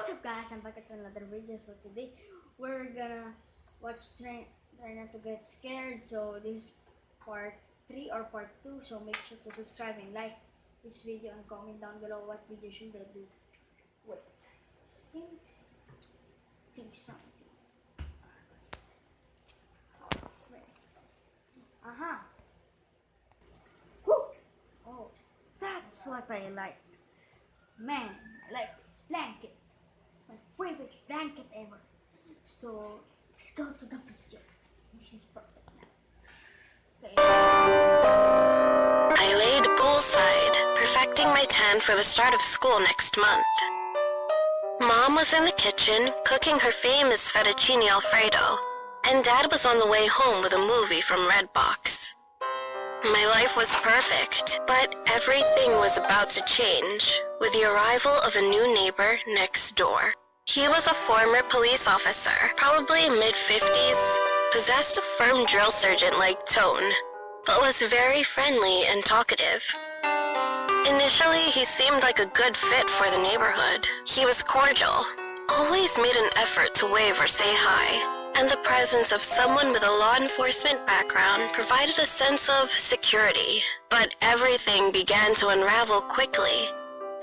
What's up guys, I'm back at another video. So today we're gonna watch Try Not to Get Scared. So this is part 3 or part 2. So make sure to subscribe and like this video and comment down below what video should I do. Wait, think something. Oh, that's what I like. Man, I like this blanket. It's my favorite blanket ever. So let's go to the video. This is perfect now. Okay. I laid poolside, perfecting my tan for the start of school next month. Mom was in the kitchen, cooking her famous fettuccine alfredo, and Dad was on the way home with a movie from Redbox. My life was perfect, but everything was about to change with the arrival of a new neighbor next door. He was a former police officer, probably mid-50s, possessed a firm drill sergeant-like tone, but was very friendly and talkative. Initially, he seemed like a good fit for the neighborhood. He was cordial, always made an effort to wave or say hi, and the presence of someone with a law enforcement background provided a sense of security. But everything began to unravel quickly,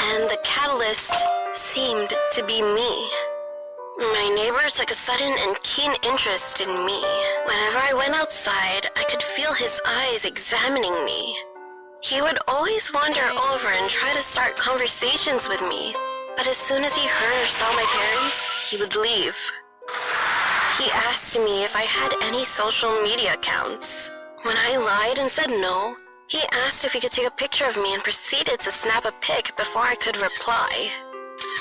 and the catalyst seemed to be me. My neighbor took a sudden and keen interest in me. Whenever I went outside, I could feel his eyes examining me. He would always wander over and try to start conversations with me, but as soon as he heard or saw my parents, he would leave. He asked me if I had any social media accounts. When I lied and said no, he asked if he could take a picture of me and proceeded to snap a pic before I could reply.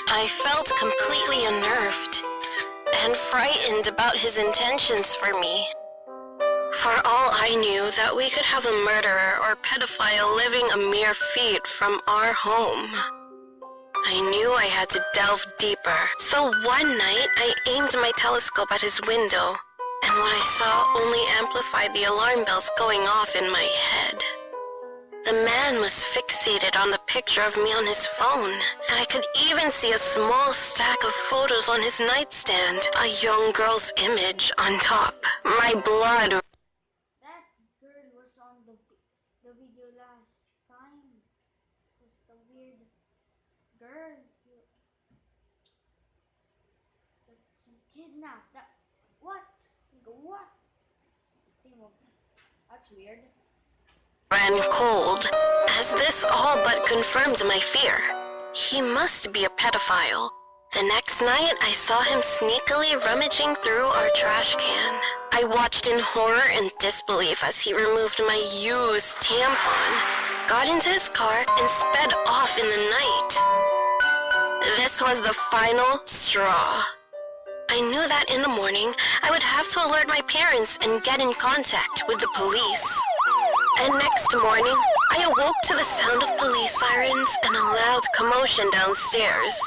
I felt completely unnerved and frightened about his intentions for me. For all I knew that we could have a murderer or pedophile living a mere feet from our home. I knew I had to delve deeper, so one night I aimed my telescope at his window, and what I saw only amplified the alarm bells going off in my head. The man was fixated on the picture of me on his phone, and I could even see a small stack of photos on his nightstand, a young girl's image on top. My blood. That girl was on the video last time. It was the weird girl. That's kidnapped. What? That's weird. Ran cold, as this all but confirmed my fear. He must be a pedophile. The next night, I saw him sneakily rummaging through our trash can. I watched in horror and disbelief as he removed my used tampon, got into his car, and sped off in the night. This was the final straw. I knew that in the morning, I would have to alert my parents and get in contact with the police. And next morning, I awoke to the sound of police sirens and a loud commotion downstairs.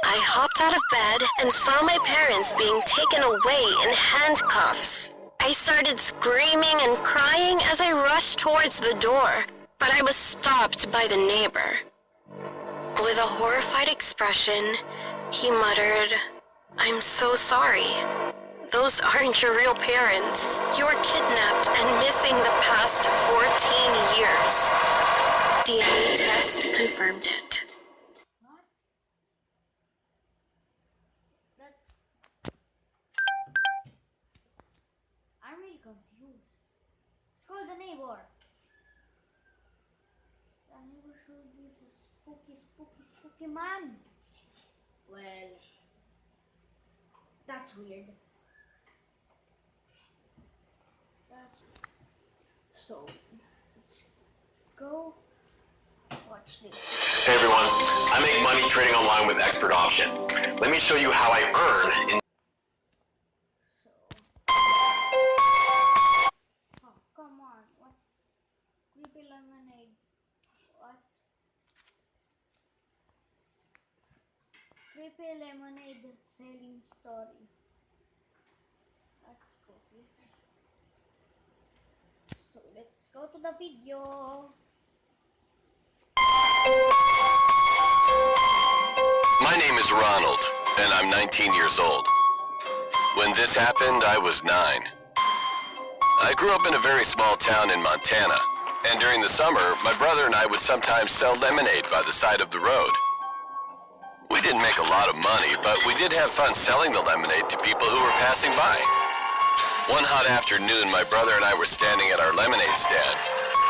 I hopped out of bed and saw my parents being taken away in handcuffs. I started screaming and crying as I rushed towards the door, but I was stopped by the neighbor. With a horrified expression, he muttered, "I'm so sorry. Those aren't your real parents. You were kidnapped and missing the past 14 years. DNA test confirmed it." What? I'm really confused. Let's call the neighbor. The neighbor should be the spooky man. Well, that's weird. So, let's go watch this. Hey everyone, I make money trading online with Expert Option. Let me show you how I earn in... Oh, come on. What? Creepy lemonade. What? Creepy lemonade selling story. That's creepy. So let's go to the video. My name name is Ronald, and I'm 19 years old. When this happened, I was 9. I grew up in a very small town in Montana, and during the summer, my brother and I would sometimes sell lemonade by the side of the road. We didn't make a lot of money, but we did have fun selling the lemonade to people who were passing by. One hot afternoon, my brother and I were standing at our lemonade stand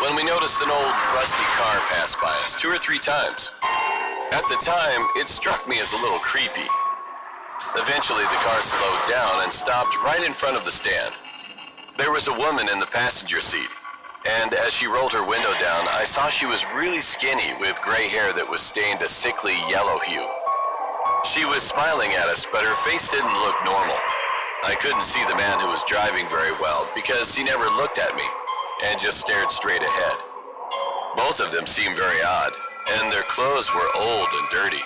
when we noticed an old rusty car pass by us 2 or 3 times. At the time, it struck me as a little creepy. Eventually, the car slowed down and stopped right in front of the stand. There was a woman in the passenger seat, and as she rolled her window down, I saw she was really skinny with gray hair that was stained a sickly yellow hue. She was smiling at us, but her face didn't look normal. I couldn't see the man who was driving very well because he never looked at me and just stared straight ahead. Both of them seemed very odd, and their clothes were old and dirty.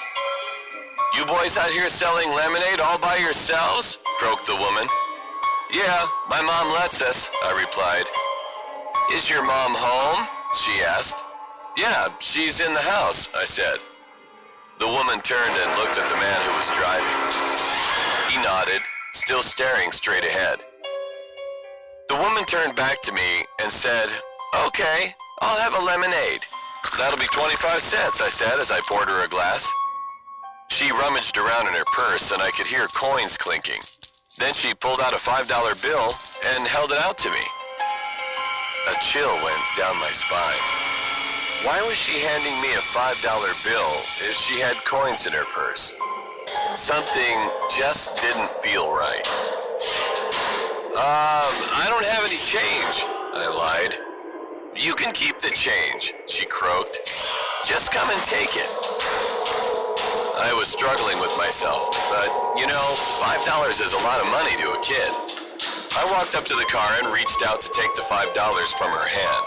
"You boys out here selling lemonade all by yourselves?" croaked the woman. "Yeah, my mom lets us," I replied. "Is your mom home?" she asked. "Yeah, she's in the house," I said. The woman turned and looked at the man who was driving. He nodded, still staring straight ahead. The woman turned back to me and said, "Okay, I'll have a lemonade." "That'll be 25 cents, I said as I poured her a glass. She rummaged around in her purse and I could hear coins clinking. Then she pulled out a $5 bill and held it out to me. A chill went down my spine. Why was she handing me a $5 bill if she had coins in her purse? Something just didn't feel right. I don't have any change," I lied. "You can keep the change," she croaked. "Just come and take it." I was struggling with myself, but, $5 is a lot of money to a kid. I walked up to the car and reached out to take the $5 from her hand.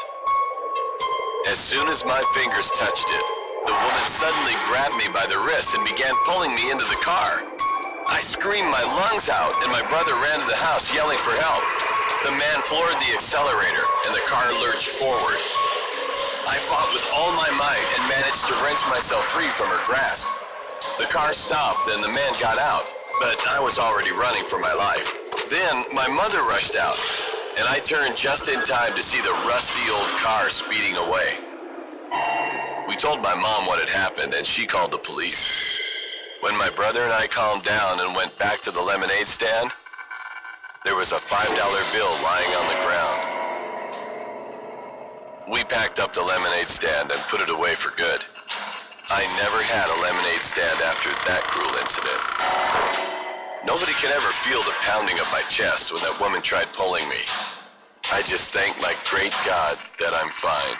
As soon as my fingers touched it, the woman suddenly grabbed me by the wrist and began pulling me into the car. I screamed my lungs out, and my brother ran to the house yelling for help. The man floored the accelerator, and the car lurched forward. I fought with all my might and managed to wrench myself free from her grasp. The car stopped, and the man got out, but I was already running for my life. Then my mother rushed out, and I turned just in time to see the rusty old car speeding away. We told my mom what had happened, and she called the police. When my brother and I calmed down and went back to the lemonade stand, there was a $5 bill lying on the ground. We packed up the lemonade stand and put it away for good. I never had a lemonade stand after that cruel incident. Nobody can ever feel the pounding of my chest when that woman tried pulling me. I just thank my great God that I'm fine.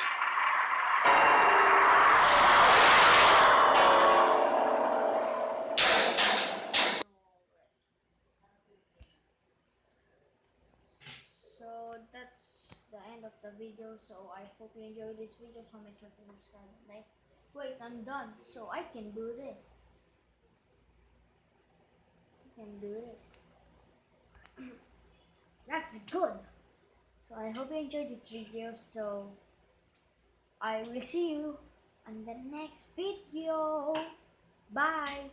So that's the end of the video. So I hope you enjoyed this video. So make sure to subscribe and like. Wait, I'm done. So I can do this. I can do this. That's good. So I hope you enjoyed this video. So I will see you on the next video. Bye.